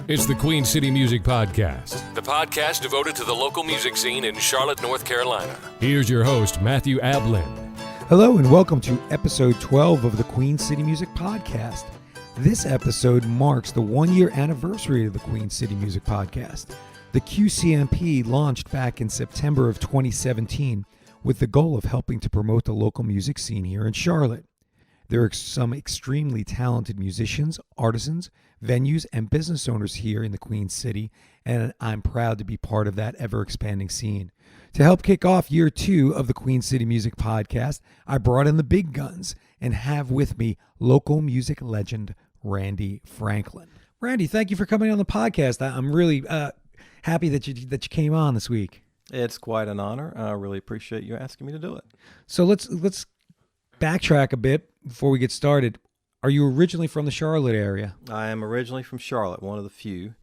It's the Queen City Music Podcast, the podcast devoted to the local music scene in Charlotte, North Carolina. Here's your host, Matthew Ablin. Hello and welcome to episode 12 of the Queen City Music Podcast. This episode marks the one-year anniversary of the Queen City Music Podcast. The QCMP launched back in September of 2017 with the goal of helping to promote the local music scene here in Charlotte. There are some extremely talented musicians, artisans, venues, and business owners here in the Queen City, and I'm proud to be part of that ever-expanding scene. To help kick off year 2 of the Queen City Music Podcast, I brought in the big guns and have with me local music legend Randy Franklin. Randy, thank you for coming on the podcast. I'm really happy that you came on this week. It's quite an honor. I really appreciate you asking me to do it. So let's backtrack a bit before we get started. Are you originally from the Charlotte area? I am originally from Charlotte, one of the few,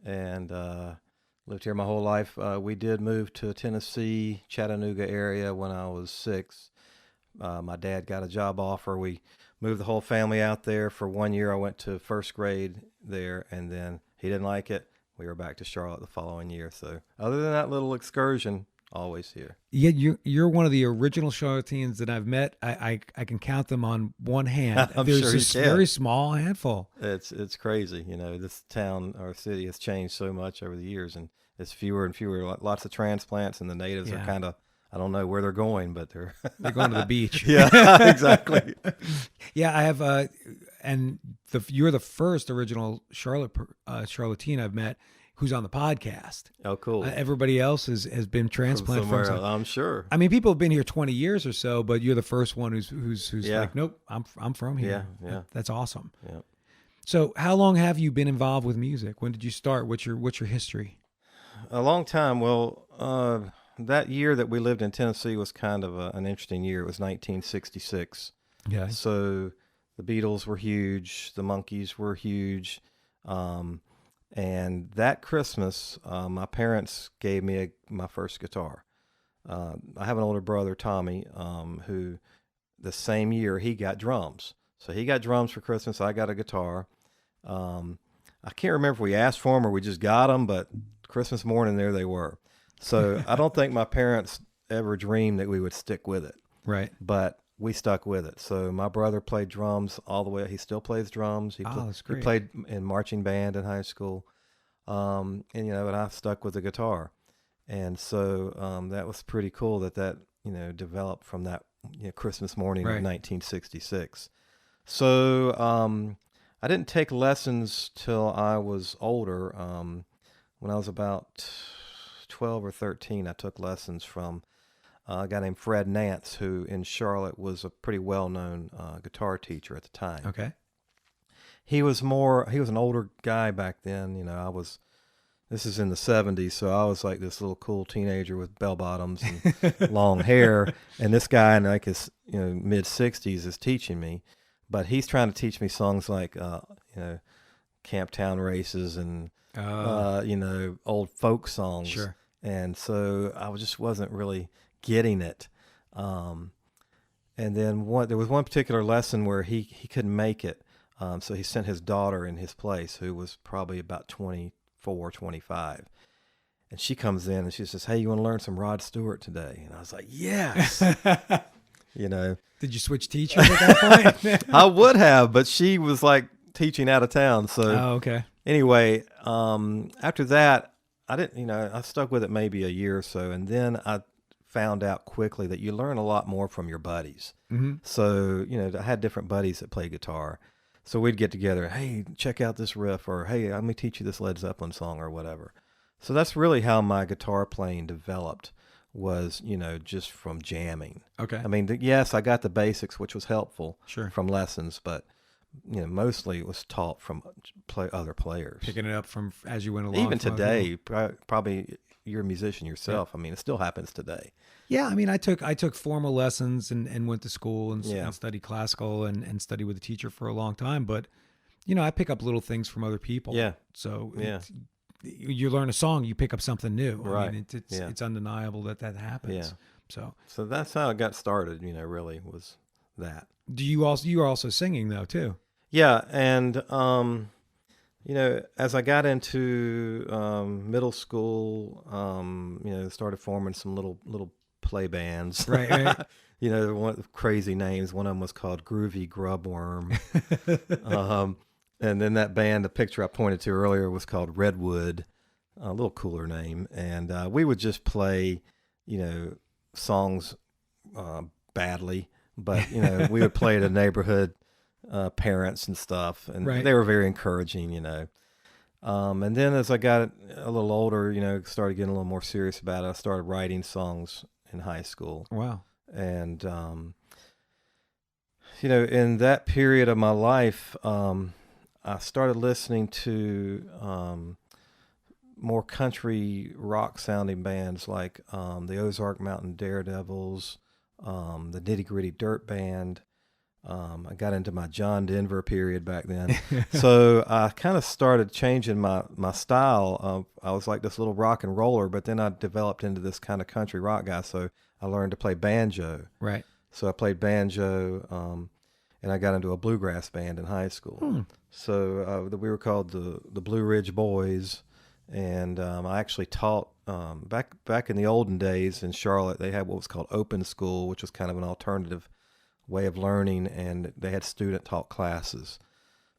and lived here my whole life. We did move to Tennessee, Chattanooga area when I was 6. My dad got a job offer. We moved the whole family out there for 1 year. I went to first grade there, and then he didn't like it. We were back to Charlotte the following year. So other than that little excursion, always here. Yeah, you're one of the original Charlotteans that I've met. I can count them on one hand. I'm There's sure just you can. very small handful. It's crazy. You know, this town or city has changed so much over the years, and it's fewer and fewer. Lots of transplants, and the natives are kind of, I don't know where they're going, but they're going to the beach. Yeah, exactly. Yeah, I have, and you're the first original Charlottean I've met who's on the podcast. Oh, cool. Everybody else has been transplanted from somewhere else, I'm sure. I mean, people have been here 20 years or so, but you're the first one who's like, nope, I'm from here. Yeah. That's awesome. Yeah. So, how long have you been involved with music? When did you start? What's your history? A long time. Well, that year that we lived in Tennessee was kind of an interesting year. It was 1966. Yeah. So the Beatles were huge. The Monkees were huge. And that Christmas, my parents gave me my first guitar. I have an older brother, Tommy, who the same year he got drums. So he got drums for Christmas. I got a guitar. I can't remember if we asked for them or we just got them, but Christmas morning there they were. So I don't think my parents ever dreamed that we would stick with it. Right. But we stuck with it. So my brother played drums all the way. He still plays drums. That's great. He played in marching band in high school. And I stuck with the guitar. And so that was pretty cool that developed from that Christmas morning of 1966. So I didn't take lessons till I was older. When I was about 12 or 13, I took lessons from a guy named Fred Nance, who in Charlotte was a pretty well-known guitar teacher at the time. Okay. He was an older guy back then. This is in the 70s, so I was like this little cool teenager with bell bottoms and long hair. And this guy in like his mid 60s is teaching me, but he's trying to teach me songs like Camptown Races and old folk songs. Sure. And so I just wasn't really getting it. And then there was one particular lesson where he couldn't make it. So he sent his daughter in his place, who was probably about 24, 25. And she comes in and she says, "Hey, you want to learn some Rod Stewart today?" And I was like, "Yes." Did you switch teachers at that point? I would have, but she was like teaching out of town. So okay. Anyway, after that, I didn't, I stuck with it maybe a year or so. And then I found out quickly that you learn a lot more from your buddies. Mm-hmm. So, I had different buddies that played guitar. So we'd get together, "Hey, check out this riff," or "Hey, let me teach you this Led Zeppelin song," or whatever. So that's really how my guitar playing developed, was, just from jamming. Okay. I mean, yes, I got the basics, which was helpful Sure. from lessons, but mostly it was taught from other players. Picking it up from as you went along. Even today, probably you're a musician yourself. Yeah. I mean, it still happens today. Yeah, I mean, I took formal lessons and went to school and studied classical and studied with a teacher for a long time. But, I pick up little things from other people. Yeah. So you learn a song, you pick up something new. Right. I mean, it's undeniable that happens. Yeah. So that's how it got started. Really was that. You are also singing though too? Yeah, and As I got into middle school, started forming some little play bands. Right, right. One crazy names. One of them was called Groovy Grubworm. And then that band, the picture I pointed to earlier, was called Redwood, a little cooler name. And we would just play, songs badly, but we would play to neighborhood parents and stuff, and right. They were very encouraging, And then as I got a little older, started getting a little more serious about it. I started writing songs in high school. Wow. And in that period of my life, I started listening to more country rock sounding bands like the Ozark Mountain Daredevils, the Nitty Gritty Dirt Band. I got into my John Denver period back then. So I kind of started changing my style. I was like this little rock and roller, but then I developed into this kind of country rock guy. So I learned to play banjo. Right. So I played banjo, and I got into a bluegrass band in high school. So we were called the Blue Ridge Boys. And I actually taught back in the olden days in Charlotte. They had what was called open school, which was kind of an alternative way of learning, and they had student taught classes.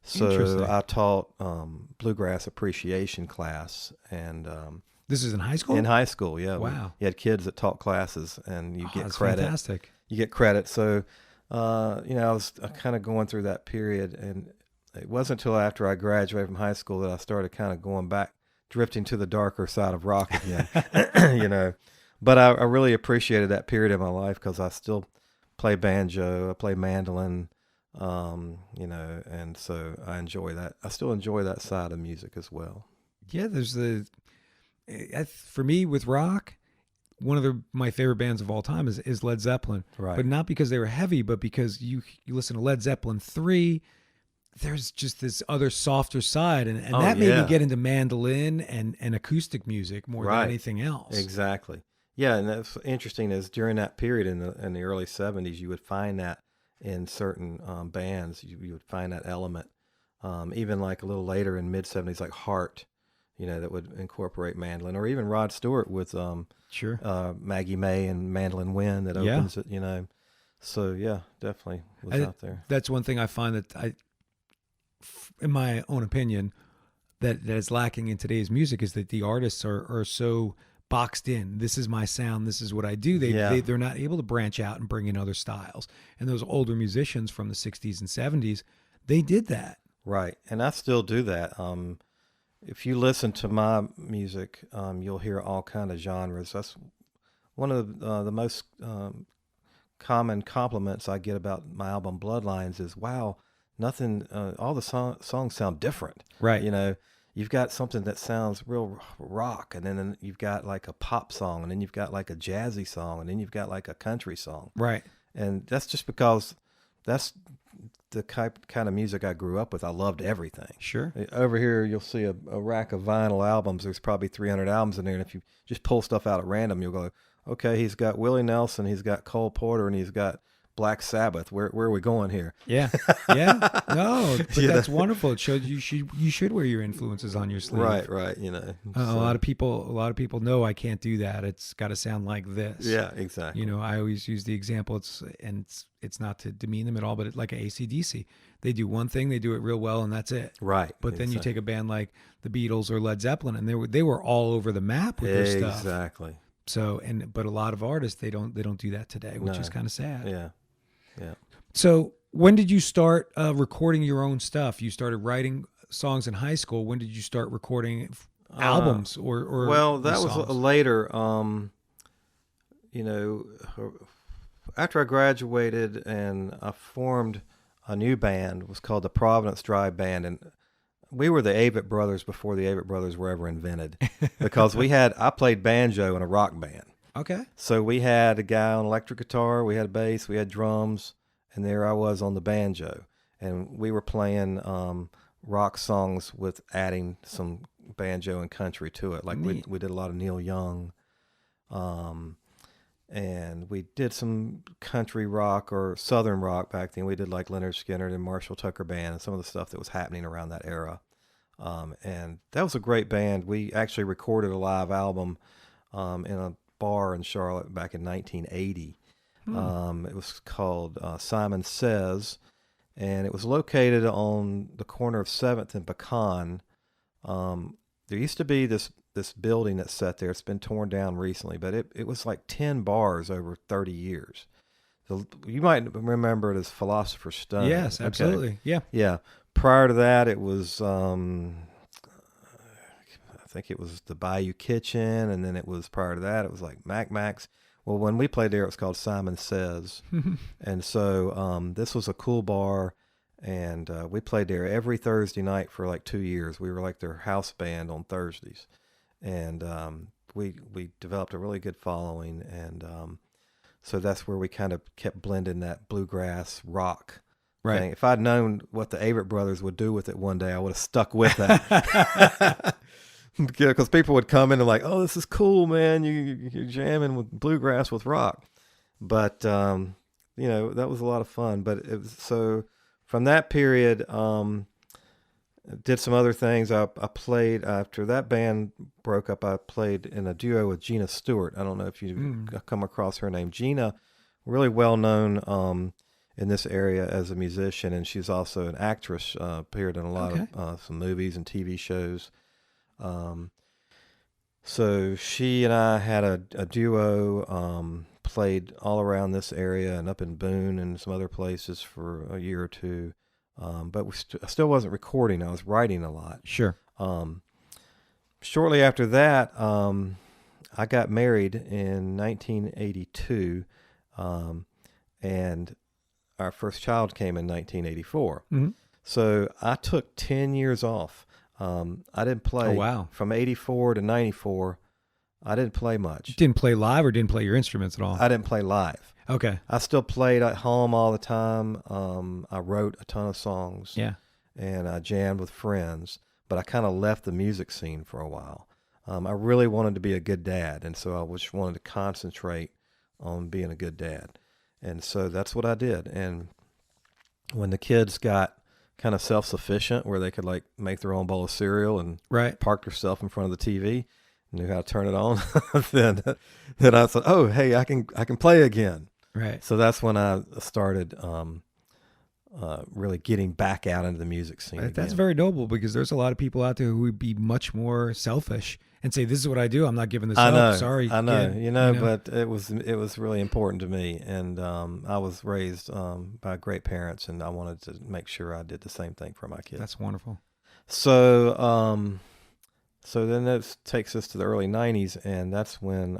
So I taught bluegrass appreciation class, and this is in high school. In high school, yeah. Wow. You had kids that taught classes, and you get that's credit. Fantastic. You get credit. So I was kind of going through that period, and it wasn't until after I graduated from high school that I started kind of going back, drifting to the darker side of rock again. But I really appreciated that period of my life because I still play banjo, I play mandolin, and so I enjoy that. I still enjoy that side of music as well. Yeah, there's for me with rock, one of my favorite bands of all time is Led Zeppelin. Right. But not because they were heavy, but because you listen to Led Zeppelin 3, there's just this other softer side, and that made me get into mandolin and acoustic music more than anything else. Exactly. Yeah, and that's interesting is during that period in the early 70s, you would find that in certain bands, you would find that element. Even like a little later in mid 70s, like Heart, that would incorporate mandolin, or even Rod Stewart with Maggie May and Mandolin Wind that opens it, So yeah, definitely was out there. That's one thing I find that in my own opinion, that is lacking in today's music is that the artists are so boxed in. This is my sound. This is what I do. They're not able to branch out and bring in other styles. And those older musicians from the 60s and 70s, they did that. Right. And I still do that. If you listen to my music, you'll hear all kind of genres. That's one of the most common compliments I get about my album Bloodlines is, wow, nothing, all the songs sound different. Right. You've got something that sounds real rock, and then you've got like a pop song, and then you've got like a jazzy song, and then you've got like a country song. Right. And that's just because that's the kind of music I grew up with. I loved everything. Sure. Over here, you'll see a rack of vinyl albums. There's probably 300 albums in there, and if you just pull stuff out at random, you'll go, okay, he's got Willie Nelson, he's got Cole Porter, and he's got Black Sabbath. Where are we going here? Yeah. No, but that's wonderful. It shows you should wear your influences on your sleeve. Right. A lot of people know I can't do that. It's got to sound like this. Yeah, exactly. I always use the example. It's not to demean them at all, but it's like a AC/DC. They do one thing, they do it real well, and that's it. Right. But then you take a band like the Beatles or Led Zeppelin, and they were all over the map with their stuff. Exactly. So but a lot of artists they don't do that today, which is kind of sad. Yeah. So when did you start recording your own stuff? You started writing songs in high school. When did you start recording albums or Well, that was songs? later. After I graduated and I formed a new band, it was called the Providence Drive Band, and we were the Avett Brothers before the Avett Brothers were ever invented, because I played banjo in a rock band. Okay. So we had a guy on electric guitar, we had bass, we had drums, and there I was on the banjo. And we were playing rock songs with adding some banjo and country to it. Like we did a lot of Neil Young. And we did some country rock or southern rock back then. We did like Leonard Skinner and Marshall Tucker Band and some of the stuff that was happening around that era. And that was a great band. We actually recorded a live album in a bar in Charlotte back in 1980. It was called Simon Says, and it was located on the corner of 7th and Pecan. There used to be this building that sat there. It's been torn down recently, but it was like 10 bars over 30 years. So you might remember it as Philosopher's Stone. Yes, absolutely. Okay. Yeah. Yeah. Prior to that, it was, I think it was the Bayou Kitchen, and then it was, prior to that, it was like Mac's. Well, when we played there, it was called Simon Says. And so this was a cool bar, and we played there every Thursday night for like 2 years. We were like their house band on Thursdays. And we developed a really good following, and so that's where we kind of kept blending that bluegrass rock thing. If I'd known what the Avett Brothers would do with it one day, I would have stuck with that. Because people would come in and like, oh, this is cool, man. You're jamming with bluegrass with rock. But, that was a lot of fun. But it was, so from that period, did some other things. I played, after that band broke up, I played in a duo with Gina Stewart. I don't know if you've come across her name. Gina, really well known in this area as a musician, and she's also an actress, appeared in a lot of some movies and TV shows. So she and I had a duo, played all around this area and up in Boone and some other places for a year or two. But I still wasn't recording. I was writing a lot. Sure. Shortly after that, I got married in 1982, and our first child came in 1984. Mm-hmm. So I took 10 years off. I didn't play. Oh, wow. From 84 to 94. I didn't play much. Didn't play live or didn't play your instruments at all? I didn't play live. Okay. I still played at home all the time. I wrote a ton of songs. Yeah. And I jammed with friends, but I kind of left the music scene for a while. I really wanted to be a good dad, and so I just wanted to concentrate on being a good dad. And so that's what I did. And when the kids got kind of self-sufficient, where they could like make their own bowl of cereal and park themselves in front of the TV, knew how to turn it on, then I said, oh, hey, I can play again. Right. So that's when I started really getting back out into the music scene. That's again. very noble, because there's a lot of people out there who would be much more selfish and say, this is what I do. I'm not giving this up. Sorry. I know, but it was really important to me. And I was raised by great parents, and I wanted to make sure I did the same thing for my kids. That's wonderful. So, so then that takes us to the early 90s, and that's when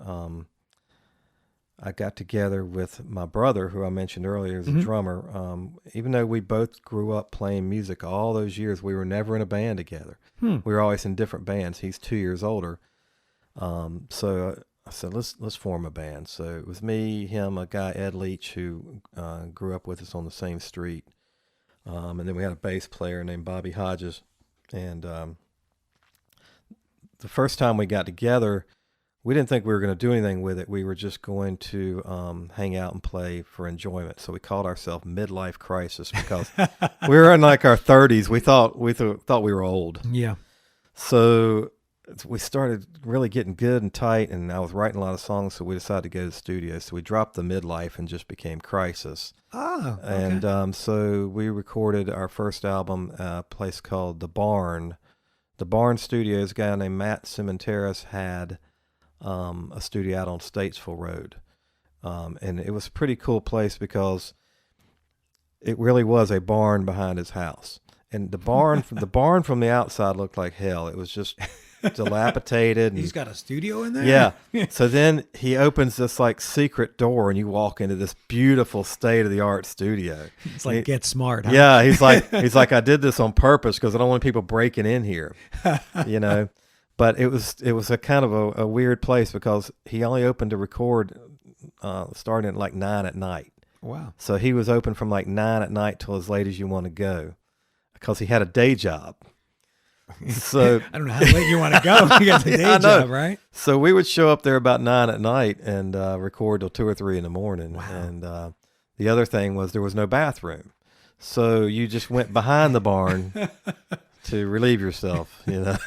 I got together with my brother, who I mentioned earlier as a drummer. Even though we both grew up playing music all those years, we were never in a band together. We were always in different bands. He's 2 years older. So I said, let's form a band. So it was me, him, a guy, Ed Leach, who grew up with us on the same street. And then we had a bass player named Bobby Hodges. And the first time we got together, we didn't think we were going to do anything with it. We were just going to hang out and play for enjoyment. So we called ourselves Midlife Crisis, because we were in like our 30s. We thought we were old. Yeah. So we started really getting good and tight, and I was writing a lot of songs. So we decided to go to the studio. So we dropped the Midlife and just became Crisis. Oh. Okay. And so we recorded our first album, a place called The Barn. The Barn Studios, a guy named Matt Cementeris had a studio out on Statesville Road. And it was a pretty cool place, because it really was a barn behind his house. And the barn from the outside looked like hell. It was just dilapidated. He's got a studio in there? Yeah. So then he opens this like secret door, and you walk into this beautiful state-of-the-art studio. It's like, get smart, huh? Yeah, he's like, I did this on purpose because I don't want people breaking in here, But it was a kind of a weird place, because he only opened to record starting at like 9 at night. Wow. So he was open from like 9 at night till as late as you want to go, because he had a day job. So I don't know how late you want to go. You got the day job, right? So we would show up there about 9 at night and record till 2 or 3 in the morning. Wow. And the other thing was there was no bathroom. So you just went behind the barn to relieve yourself, you know.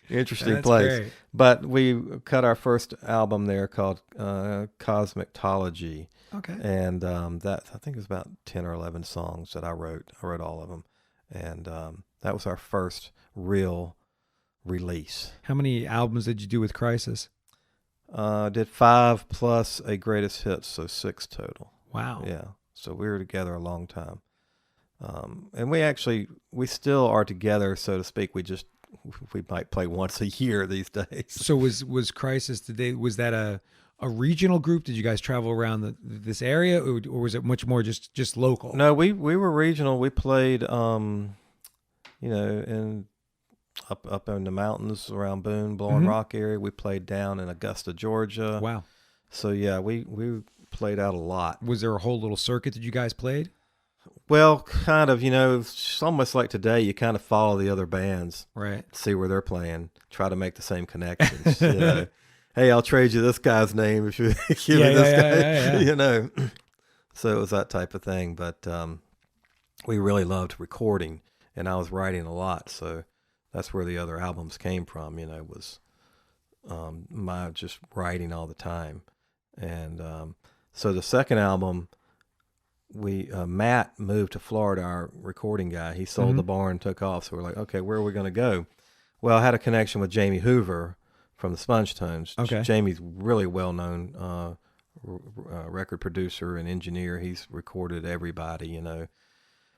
Interesting That's place. great. But we cut our first album there called Cosmictology. Okay. And that, I think it was about 10 or 11 songs that I wrote. I wrote all of them. And that was our first real release. How many albums did you do with Crisis? Did 5 plus a greatest hits, so 6 total. Wow. Yeah. So we were together a long time. And we still are together, so to speak. We might play once a year these days. So was Crisis today, was that a regional group? Did you guys travel around this area, or was it much more just local? No, we were regional. We played, in up in the mountains around Boone, Blowing Rock area. We played down in Augusta, Georgia. Wow. So yeah, we played out a lot. Was there a whole little circuit that you guys played? Well, kind of, it's almost like today you kind of follow the other bands. Right. See where they're playing, try to make the same connections. Hey, I'll trade you this guy's name if you give me this guy. So it was that type of thing. But we really loved recording, and I was writing a lot. So that's where the other albums came from, was my just writing all the time. And so the second album, Matt moved to Florida, our recording guy. He sold the barn, took off. So we're like, okay, where are we going to go? Well, I had a connection with Jamie Hoover from the Sponge Tones. Okay. Jamie's really well-known record producer and engineer. He's recorded everybody,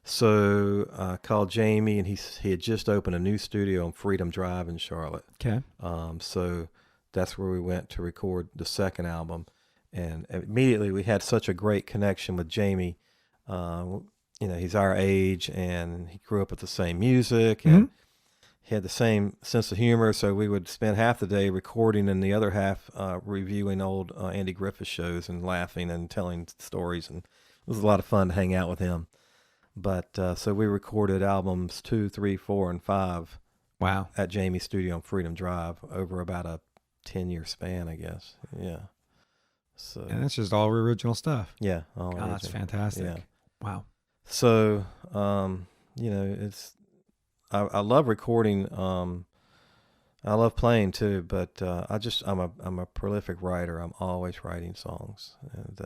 So I called Jamie, and he had just opened a new studio on Freedom Drive in Charlotte. Okay. So that's where we went to record the second album. And immediately we had such a great connection with Jamie. He's our age, and he grew up with the same music, and he had the same sense of humor. So we would spend half the day recording and the other half reviewing old Andy Griffith shows and laughing and telling stories. And it was a lot of fun to hang out with him. But so we recorded albums 2, 3, 4, and 5. Wow. At Jamie's studio on Freedom Drive over about a 10-year span, I guess. Yeah. So, and that's just all original stuff. Yeah. All original. That's fantastic. Yeah. Wow. So, it's, I love recording. I love playing too, but I'm a prolific writer. I'm always writing songs, and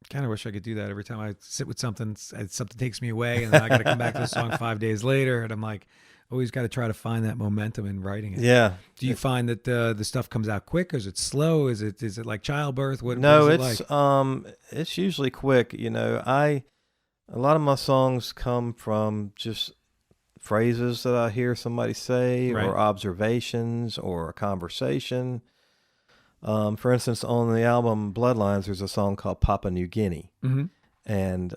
kind of wish I could do that every time I sit with something takes me away, and then I got to come back to the song 5 days later, and I'm like, always got to try to find that momentum in writing it. Yeah. Do you find that the stuff comes out quick? Or is it slow? Is it like childbirth? What is it like? It's usually quick. A lot of my songs come from just phrases that I hear somebody say, right, or observations or a conversation. For instance, on the album Bloodlines, there's a song called Papua New Guinea. And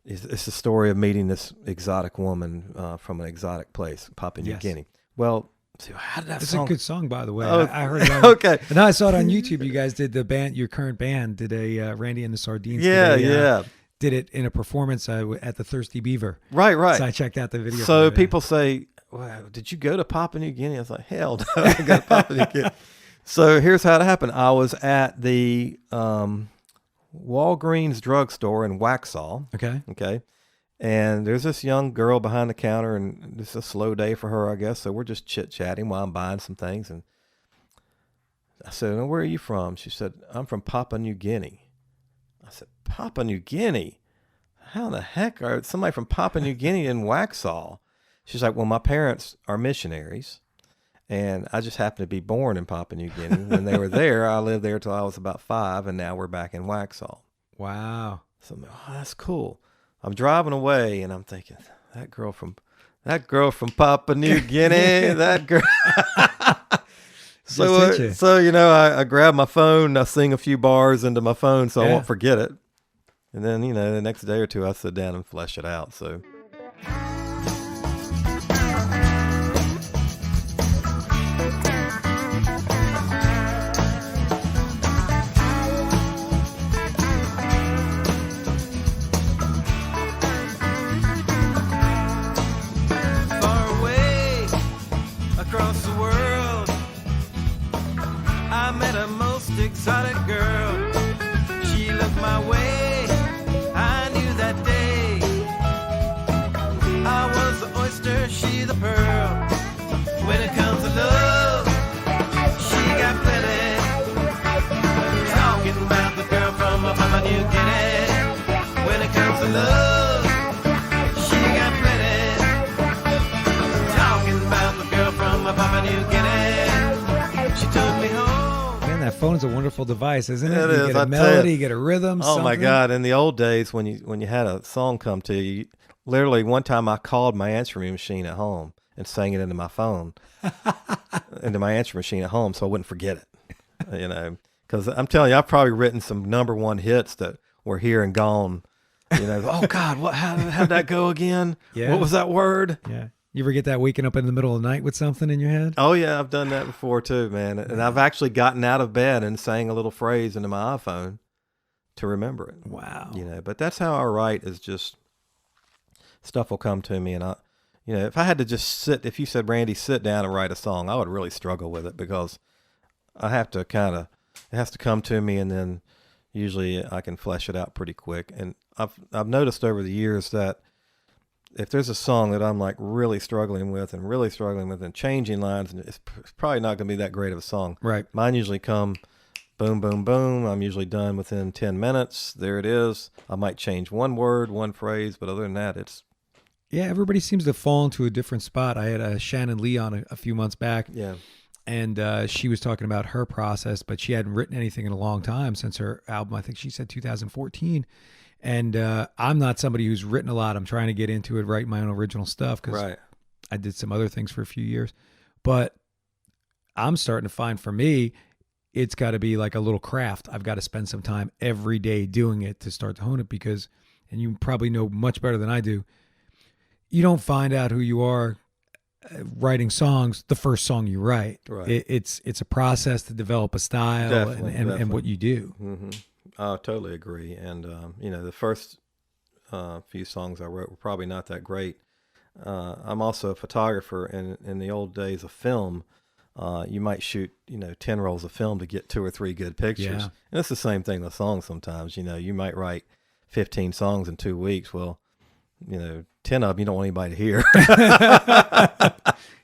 it's the story of meeting this exotic woman from an exotic place, Papua New Guinea. Well, so how did that song? It's a good song, by the way. Oh, I heard it. Okay. And I saw it on YouTube. You guys did your current band did a Randy and the Sardines. Yeah. Did it in a performance at the Thirsty Beaver. Right. So I checked out the video. So people say, wow, did you go to Papua New Guinea? I was like, hell no, I didn't go to Papua New Guinea. So here's how it happened. I was at the Walgreens drugstore in Waxhaw. Okay. And there's this young girl behind the counter, and it's a slow day for her, I guess. So we're just chit-chatting while I'm buying some things. And I said, where are you from? She said, I'm from Papua New Guinea. I said, Papua New Guinea? How in the heck are somebody from Papua New Guinea in Waxhaw? She's like, well, my parents are missionaries, and I just happened to be born in Papua New Guinea. When they were there, I lived there till I was about 5, and now we're back in Waxhaw. Wow. So I'm like, oh, that's cool. I'm driving away, and I'm thinking, that girl from Papua New Guinea, that girl. So I grab my phone, I sing a few bars into my phone so I won't forget it. And then, the next day or two, I sit down and flesh it out. So. Exotic girl, she looked my way. I knew that day New Guinea. When it comes to love, she got plenty. Talking about the girl from Papua New Guinea. She took me home. Man, that phone is a wonderful device, isn't it? It You is, get a I tell melody, you. you get a rhythm. Oh my something. God! In the old days, when you had a song come to you, literally one time I called my answering machine at home and sang it into my phone, into my answering machine at home, so I wouldn't forget it. You know, because I'm telling you, I've probably written some #1 hits that were here and gone. You know, oh God, how'd that go again? Yeah. What was that word? Yeah. You ever get that waking up in the middle of the night with something in your head? Oh yeah, I've done that before too, man. And I've actually gotten out of bed and sang a little phrase into my iPhone to remember it. Wow. You know, but that's how I write, is just stuff will come to me. And you know, if I had to just sit, if you said, Randy, sit down and write a song, I would really struggle with it, because I have to it has to come to me, and then usually I can flesh it out pretty quick. And I've noticed over the years that if there's a song that I'm like really struggling with and changing lines, and it's probably not going to be that great of a song. Right. Mine usually come boom, boom, boom. I'm usually done within 10 minutes. There it is. I might change one word, one phrase, but other than that, it's. Yeah, everybody seems to fall into a different spot. I had Shannon Lee on a few months back. Yeah. And she was talking about her process, but she hadn't written anything in a long time since her album. I think she said 2014. And I'm not somebody who's written a lot. I'm trying to get into it, write my own original stuff, because I did some other things for a few years. But I'm starting to find, for me, it's got to be like a little craft. I've got to spend some time every day doing it to start to hone it, because, and you probably know much better than I do, you don't find out who you are writing songs the first song you write. Right. It's a process to develop a style Definitely. and what you do. Mm-hmm. I totally agree. And, you know, the first few songs I wrote were probably not that great. I'm also a photographer, and in the old days of film, you might shoot, 10 rolls of film to get 2 or 3 good pictures. Yeah. And it's the same thing with songs sometimes. You might write 15 songs in 2 weeks. Well, 10 of them you don't want anybody to hear.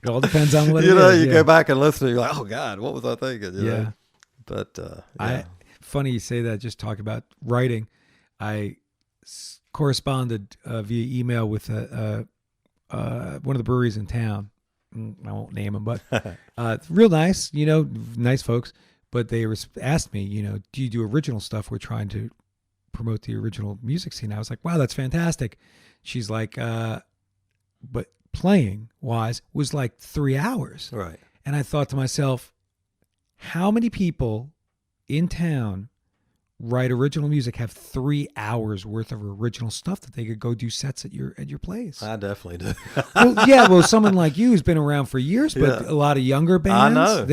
It all depends on what it is. You go back and listen, and you're like, oh God, what was I thinking? You know? But funny you say that. Just talk about writing. I corresponded via email with one of the breweries in town. I won't name them, but real nice, nice folks. But they asked me, do you do original stuff? We're trying to promote the original music scene. I was like, wow, that's fantastic. She's like, but playing wise was like 3 hours. Right. And I thought to myself, how many people in town write original music, have 3 hours worth of original stuff that they could go do sets at your place? I definitely do. Well, someone like you who's been around for years, but a lot of younger bands, I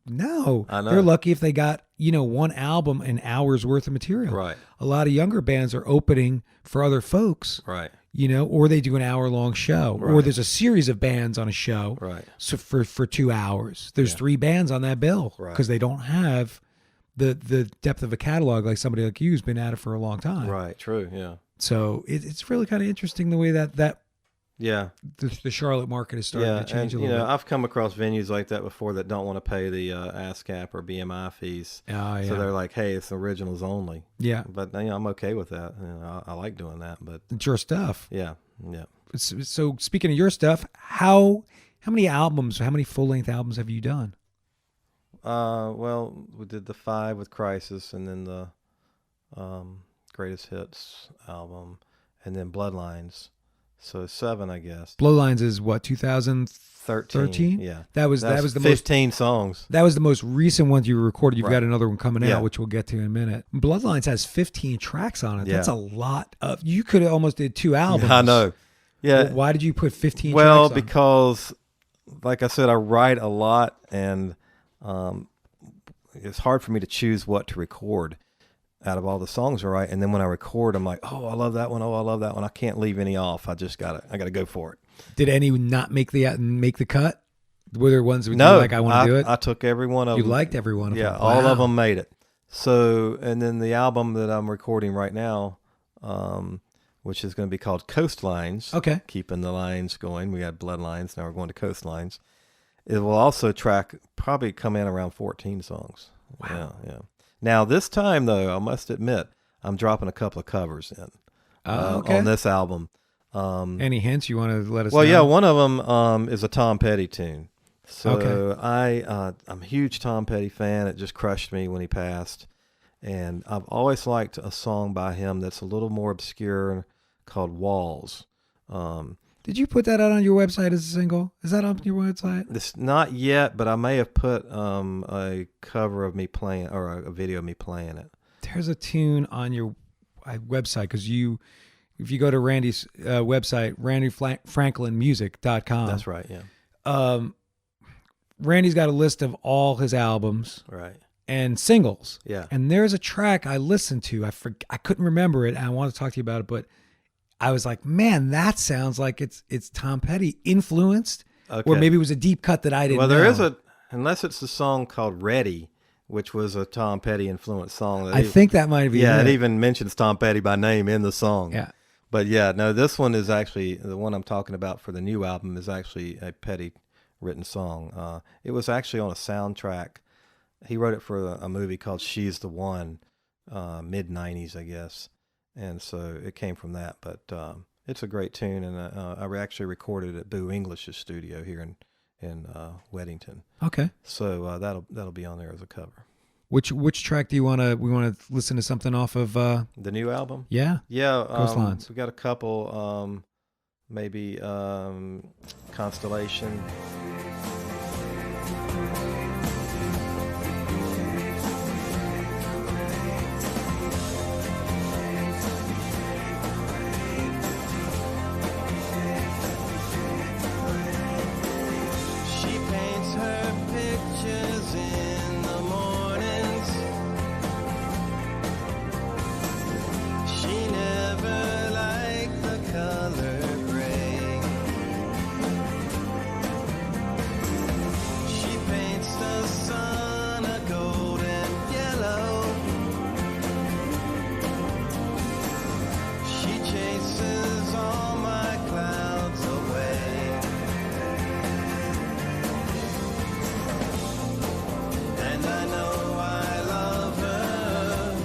know. They're lucky if they got, one album, an hour's worth of material. Right. A lot of younger bands are opening for other folks. Right. Or they do an hour-long show, or there's a series of bands on a show. Right. So for 2 hours, there's 3 bands on that bill, because they don't have the depth of a catalog like somebody like you who's been at it for a long time. Right. True. Yeah. So it's really kind of interesting the way that the Charlotte market is starting to change a little bit. I've come across venues like that before that don't want to pay the ASCAP or BMI fees. Oh, yeah. So they're like, hey, it's originals only. Yeah. But I'm okay with that. I like doing that. But It's your stuff. yeah. Yeah. So speaking of your stuff, how many albums, how many full-length albums have you done? Well, we did the 5 with Crisis, and then the Greatest Hits album, and then Bloodlines. So 7, I guess. Bloodlines is what, 2013? Yeah. That was the 15 songs. That was the most recent one you recorded. You've Right. got another one coming Yeah. out, which we'll get to in a minute. Bloodlines has 15 tracks on it. Yeah. That's a lot of. You could have almost did 2 albums. I know. Yeah. Well, why did you put 15 Well, tracks on? because, like I said, I write a lot, and it's hard for me to choose what to record out of all the songs I write. And then when I record, I'm like, oh, I love that one. Oh, I love that one. I can't leave any off. I gotta go for it. Did any not make the cut? Were there ones that No, were like, I want to do it? I took every one of You them. liked every one of them? Yeah, all of Wow. them made it. So, and then the album that I'm recording right now, which is going to be called Coastlines. Okay. Keeping the lines going. We had Bloodlines. Now we're going to Coastlines. It will also probably come in around 14 songs. Wow. Yeah. Now this time though, I must admit, I'm dropping a couple of covers in okay. on this album. Any hints you want to let us know? Well, yeah, one of them is a Tom Petty tune. So Okay. I'm a huge Tom Petty fan. It just crushed me when he passed. And I've always liked a song by him that's a little more obscure called Walls. Did you put that out on your website as a single? Is that on your website? This not yet, but I may have put a cover of me playing or a video of me playing it. There's a tune on your website because if you go to Randy's website, randyfranklinmusic.com. That's right, yeah. Randy's got a list of all his albums Right. and singles. Yeah. And there's a track I listened to. I couldn't remember it, and I want to talk to you about it, but I was like, man, that sounds like it's Tom Petty influenced, Okay. or maybe it was a deep cut that I didn't know. Well, there is unless it's the song called Ready, which was a Tom Petty influenced song. I think that might be Yeah, it. it even mentions Tom Petty by name in the song. Yeah. But yeah, no, this one is actually, the one I'm talking about for the new album is actually a Petty written song. It was actually on a soundtrack. He wrote it for a movie called She's the One, mid-90s, I guess. And so it came from that. But it's a great tune, and I actually recorded it at Boo English's studio here in Weddington. Okay. So that'll be on there as a cover. Which track do we want to listen to something off of? The new album? Yeah. Yeah. Coastlines. We got a couple, maybe Constellation. She paints her pictures in the mornings. She never liked the color gray. She paints the sun a golden yellow. She chases all my clouds away. And I know I love her.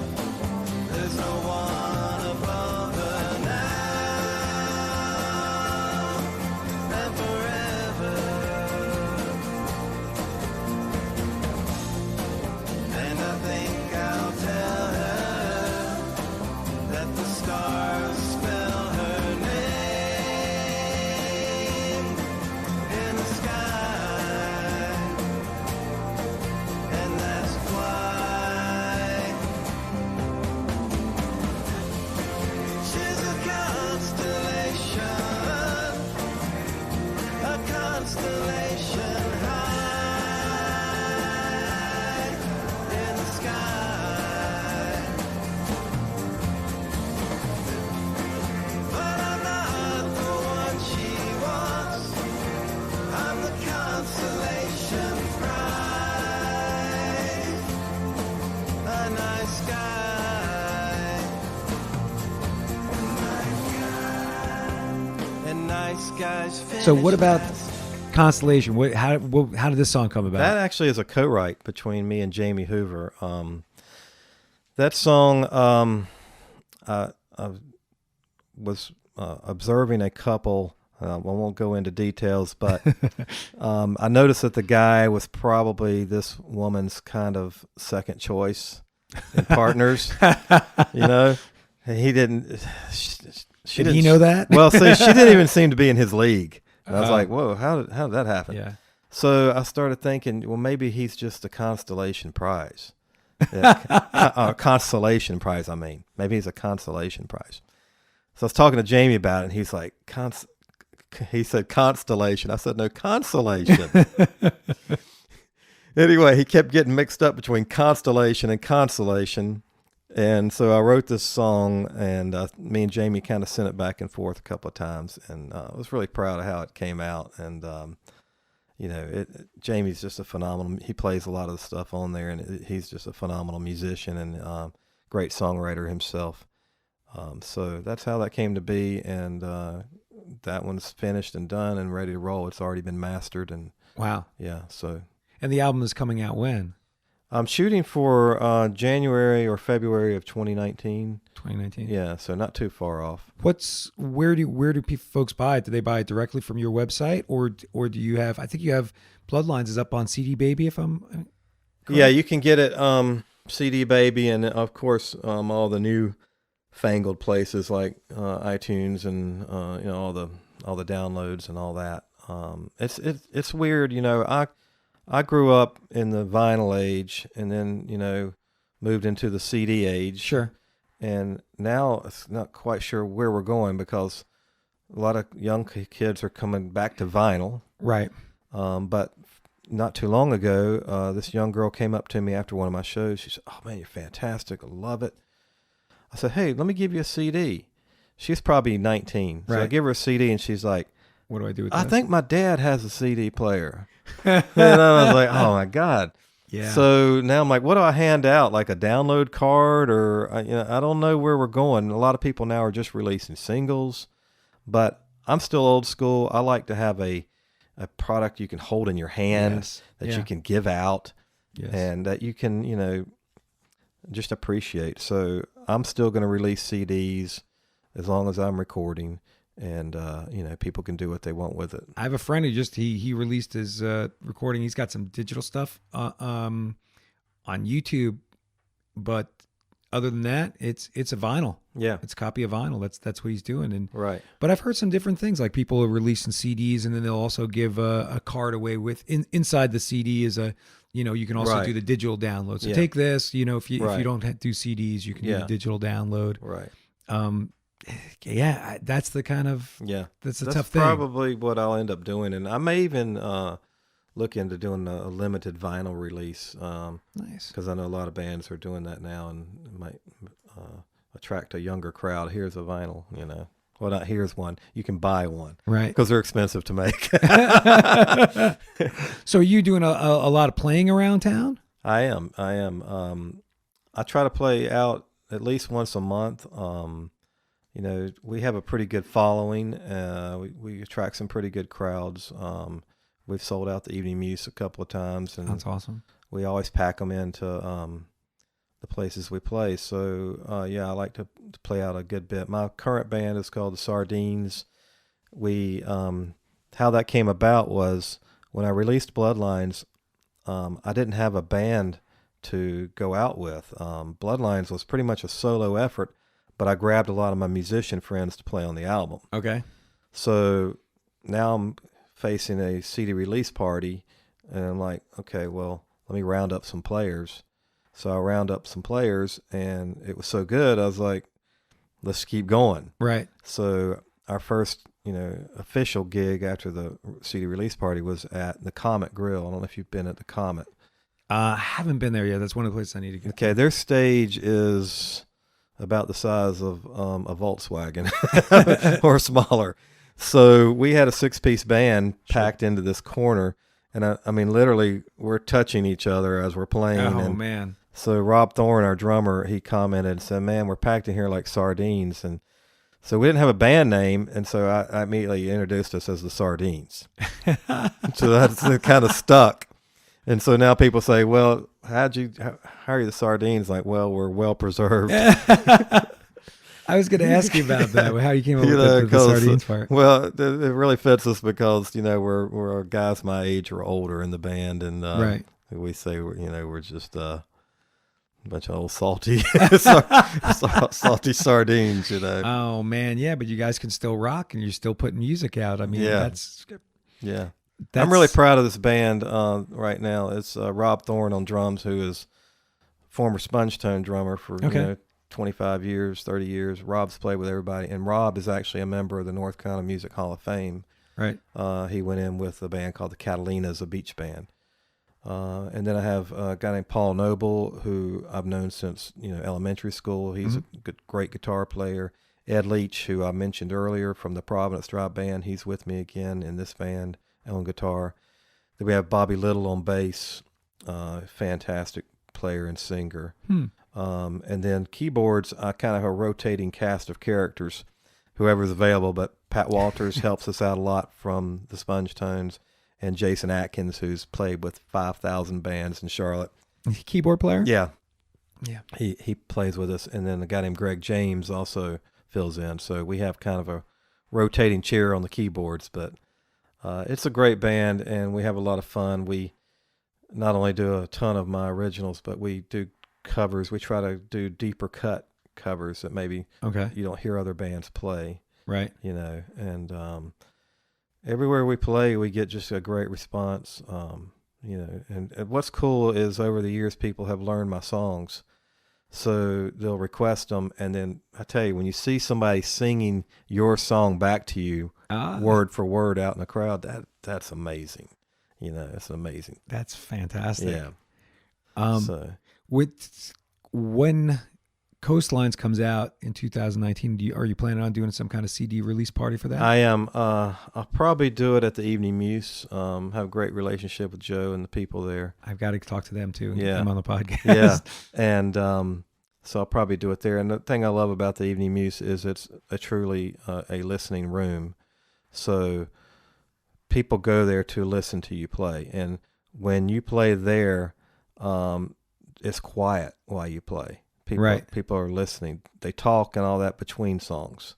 There's no one above her now and forever. And I think I'll tell her that the stars spell her name in the sky. And that's why she's a constellation high in the sky. But I'm not the one she wants. I'm the constellation prize. A nice guy. And nice guys finish So what about last. Constellation? How did this song come about? That actually is a co-write between me and Jamie Hoover. That song, I was observing a couple. I won't go into details, but I noticed that the guy was probably this woman's kind of second choice in partners. You know, and he didn't. She Did didn't, he know that? Well, see, she didn't even seem to be in his league. And I was like, whoa, how did that happen? Yeah. So I started thinking, well, maybe he's just a constellation prize. Yeah, consolation prize, I mean. Maybe he's a consolation prize. So I was talking to Jamie about it, and he's like, he said constellation. I said, no, consolation. Anyway, he kept getting mixed up between constellation and consolation. And so I wrote this song, and me and Jamie kind of sent it back and forth a couple of times, and I was really proud of how it came out. And you know, Jamie's just a phenomenal. He plays a lot of the stuff on there, and he's just a phenomenal musician and great songwriter himself. So that's how that came to be, and that one's finished and done and ready to roll. It's already been mastered, and Wow. yeah. So And the album is coming out when? I'm shooting for January or February of 2019. 2019. Yeah, so not too far off. Where do folks buy it? Do they buy it directly from your website, or do you have? I think you have Bloodlines is up on CD Baby. If I'm correct? Yeah, you can get it CD Baby, and of course all the new fangled places like iTunes and all the downloads and all that. It's weird, I grew up in the vinyl age, and then moved into the CD age. Sure. And now it's not quite sure where we're going, because a lot of young kids are coming back to vinyl. Right. But not too long ago, this young girl came up to me after one of my shows. She said, "Oh man, you're fantastic. I love it." I said, "Hey, let me give you a CD." She's probably 19. So I Right. give her a CD, and she's like, What do I do with "I this? think my dad has a CD player." And I was like, "Oh my God." Yeah. So now I'm like, what do I hand out? Like a download card, or I don't know where we're going. A lot of people now are just releasing singles, but I'm still old school. I like to have a product you can hold in your hand, Yes. that Yeah. you can give out, Yes. and that you can just appreciate. So I'm still going to release CDs as long as I'm recording, and people can do what they want with it. I have a friend who just he released his recording. He's got some digital stuff on YouTube, but other than that, it's a vinyl. Yeah. It's a copy of vinyl. That's what he's doing. And Right. but I've heard some different things. Like people are releasing CDs, and then they'll also give a card away with inside the CD is a you can also Right. do the digital download. So Yeah. take this. If you Right. don't do CDs, you can do Yeah. the digital download. Right. Yeah, that's the kind of Yeah. that's a That's tough thing. probably what I'll end up doing, and I may even look into doing a limited vinyl release, Nice. because I know a lot of bands are doing that now, and it might attract a younger crowd. Here's a vinyl, Well, not here's one. You can buy one, Right. because they're expensive to make. So are you doing a lot of playing around town? I am. I try to play out at least once a month. We have a pretty good following. We attract some pretty good crowds. We've sold out the evening muse a couple of times, and That's awesome. we always pack them into the places we play. So I like to play out a good bit. My current band is called the Sardines. We how that came about was when I released Bloodlines. I didn't have a band to go out with. Bloodlines was pretty much a solo effort, but I grabbed a lot of my musician friends to play on the album. Okay. So now I'm facing a CD release party, and I'm like, okay, well, let me round up some players. So I round up some players, and it was so good, I was like, let's keep going. Right. So our first, official gig after the CD release party was at the Comet Grill. I don't know if you've been at the Comet. I haven't been there yet. That's one of the places I need to get. Okay, their stage is about the size of a Volkswagen or smaller. So we had a 6-piece band packed into this corner, and I mean, literally, we're touching each other as we're playing. Oh, man. So Rob Thorne, our drummer, he commented and said, "Man, we're packed in here like sardines." And so we didn't have a band name, and so I immediately introduced us as the Sardines. So that's kind of stuck. And so now people say, "Well, how are you the Sardines?" Like, well, we're well preserved. I was going to ask you about that. How you came up with the sardines part. Well, it really fits us because we're guys my age or older in the band, and Right. we say we're just a bunch of old salty salty sardines. Oh, man. Yeah, but you guys can still rock, and you're still putting music out. I mean, Yeah. that's I'm really proud of this band right now. It's Rob Thorne on drums, who is former Sponge Tone drummer for 25 years, 30 years. Rob's played with everybody, and Rob is actually a member of the North Carolina Music Hall of Fame. Right. He went in with a band called the Catalinas, a beach band. And then I have a guy named Paul Noble, who I've known since elementary school. He's a great guitar player. Ed Leach, who I mentioned earlier from the Providence Drive Band, he's with me again in this band on guitar. Then we have Bobby Little on bass, fantastic player and singer. And then keyboards, I kind of have a rotating cast of characters, whoever's available, but Pat Walters helps us out a lot from the Sponge Tones, and Jason Atkins, who's played with 5,000 bands in Charlotte. Keyboard player? Yeah. Yeah. He plays with us, and then a guy named Greg James also fills in. So we have kind of a rotating chair on the keyboards, but it's a great band, and we have a lot of fun. We not only do a ton of my originals, but we do covers. We try to do deeper cut covers that maybe you don't hear other bands play. Right. You know, and everywhere we play, we get just a great response. You know, and what's cool is over the years, people have learned my songs. So they'll request them, and then I tell you, when you see somebody singing your song back to you, word for word out in the crowd, that's amazing. You know, it's amazing. That's fantastic. Yeah. So when Coastlines comes out in 2019, are you planning on doing some kind of CD release party for that? I am. I'll probably do it at the Evening Muse. Have a great relationship with Joe and the people there. I've got to talk to them too. And get them on the podcast. Yeah, and so I'll probably do it there. And the thing I love about the Evening Muse is it's a truly a listening room. So people go there to listen to you play, and when you play there, it's quiet while you play. People are listening. They talk and all that between songs.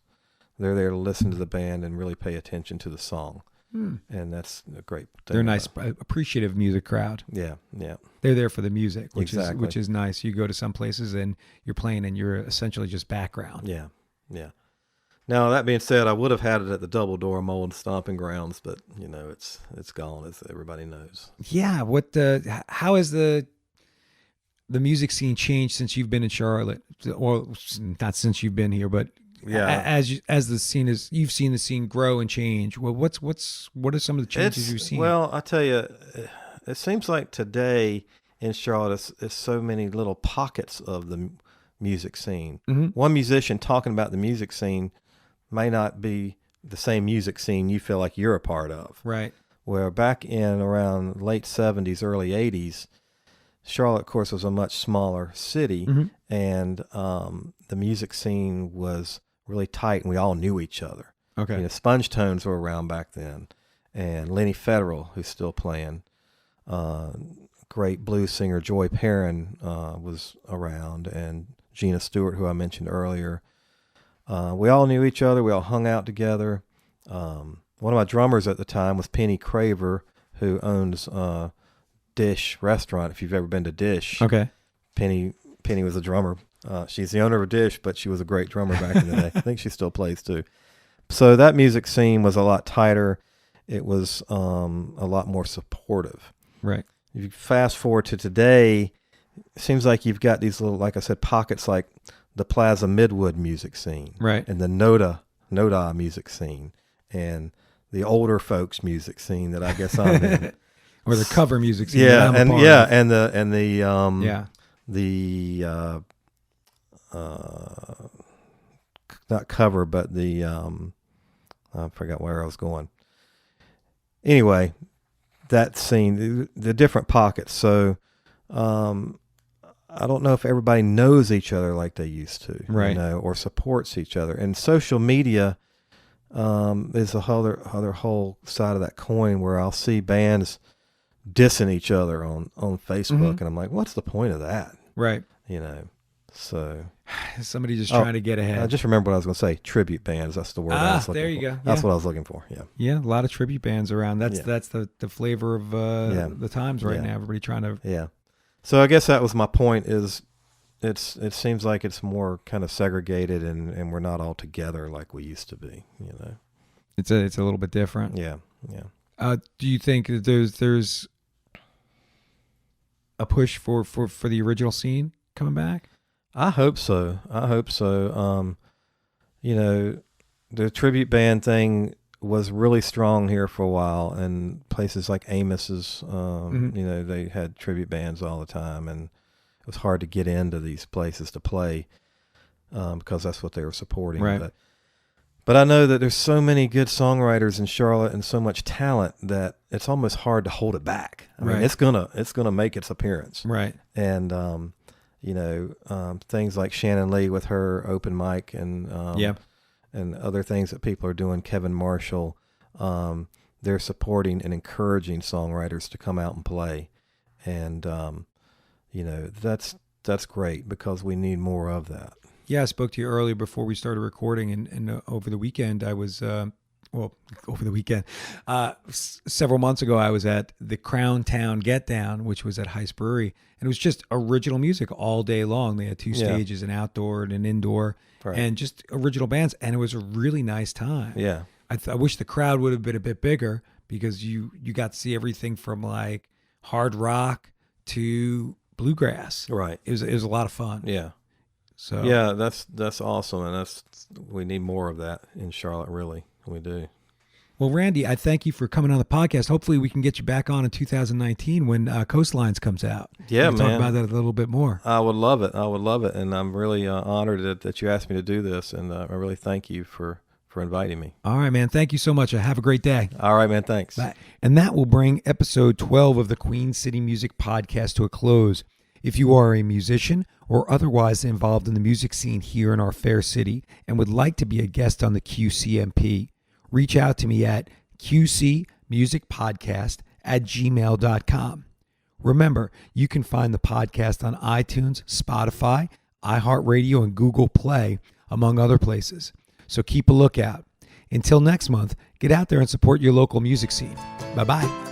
They're there to listen to the band and really pay attention to the song. And that's a great thing. They're a nice, appreciative music crowd. Yeah, yeah. They're there for the music, which Exactly. is nice. You go to some places and you're playing and you're essentially just background. Yeah, yeah. Now, that being said, I would have had it at the Double Door Mole and Stomping Grounds, but, you know, it's gone, as everybody knows. Yeah. How has the music scene changed since you've been in Charlotte? Or not since you've been here, but as the scene is, you've seen the scene grow and change. Well, what are some of the changes you've seen? Well, I tell you, it seems like today in Charlotte, it's so many little pockets of the music scene. Mm-hmm. One musician talking about the music scene may not be the same music scene you feel like you're a part of. Right. Where back in around late 70s, early 80s, Charlotte, of course, was a much smaller city, and the music scene was really tight, and we all knew each other. Okay. You know, Sponge Tones were around back then, and Lenny Federal, who's still playing, great blues singer Joy Perrin was around, and Gina Stewart, who I mentioned earlier. We all knew each other. We all hung out together. One of my drummers at the time was Penny Craver, who owns Dish Restaurant, if you've ever been to Dish. Okay. Penny was a drummer. She's the owner of Dish, but she was a great drummer back in the day. I think she still plays too. So that music scene was a lot tighter. It was a lot more supportive. Right. If you fast forward to today, it seems like you've got these little, like I said, pockets like the Plaza Midwood music scene. Right. And the Noda music scene. And the older folks music scene that I guess I'm in. Or the cover music scene. Yeah, that I'm a part of. and the yeah. The not cover, but the I forgot where I was going. Anyway, that scene, the different pockets. So I don't know if everybody knows each other like they used to, right? You know, or supports each other. And social media is a whole side of that coin where I'll see bands dissing each other on Facebook, and I'm like, what's the point of that? Right. You know, so somebody just trying to get ahead. I just remember what I was going to say. Tribute bands. That's the word I was looking for. There you go. That's what I was looking for. Yeah. Yeah. A lot of tribute bands around. That's the flavor of the times right now. Everybody trying to. Yeah. So I guess that was my point is it seems like it's more kind of segregated and we're not all together like we used to be, you know. It's a little bit different. Yeah. Yeah. Do you think that there's a push for the original scene coming back? I hope so. You know, the tribute band thing was really strong here for a while, and places like Amos's, you know, they had tribute bands all the time, and it was hard to get into these places to play because that's what they were supporting. Right. But I know that there's so many good songwriters in Charlotte and so much talent that it's almost hard to hold it back. I mean, it's gonna make its appearance. Right. And you know, things like Shannon Lee with her open mic and and other things that people are doing. Kevin Marshall, they're supporting and encouraging songwriters to come out and play. And that's great because we need more of that. Yeah, I spoke to you earlier before we started recording, and over the weekend I was, over the weekend, several months ago I was at the Crown Town Get Down, which was at Heist Brewery, and it was just original music all day long. They had two stages, an outdoor and an indoor, and just original bands, and it was a really nice time. Yeah. I wish the crowd would have been a bit bigger because you got to see everything from like hard rock to bluegrass. Right. It was a lot of fun. Yeah. So yeah, that's awesome, and we need more of that in Charlotte. Really, we do. Well, Randy, I thank you for coming on the podcast. Hopefully, we can get you back on in 2019 when Coastlines comes out. Yeah, man. Talk about that a little bit more. I would love it. And I'm really honored that you asked me to do this, and I really thank you for inviting me. All right, man. Thank you so much. Have a great day. All right, man. Thanks. Bye. And that will bring episode 12 of the Queen City Music Podcast to a close. If you are a musician or otherwise involved in the music scene here in our fair city and would like to be a guest on the QCMP, reach out to me at qcmusicpodcast@gmail.com. Remember, you can find the podcast on iTunes, Spotify, iHeartRadio, and Google Play, among other places. So keep a lookout. Until next month, get out there and support your local music scene. Bye-bye.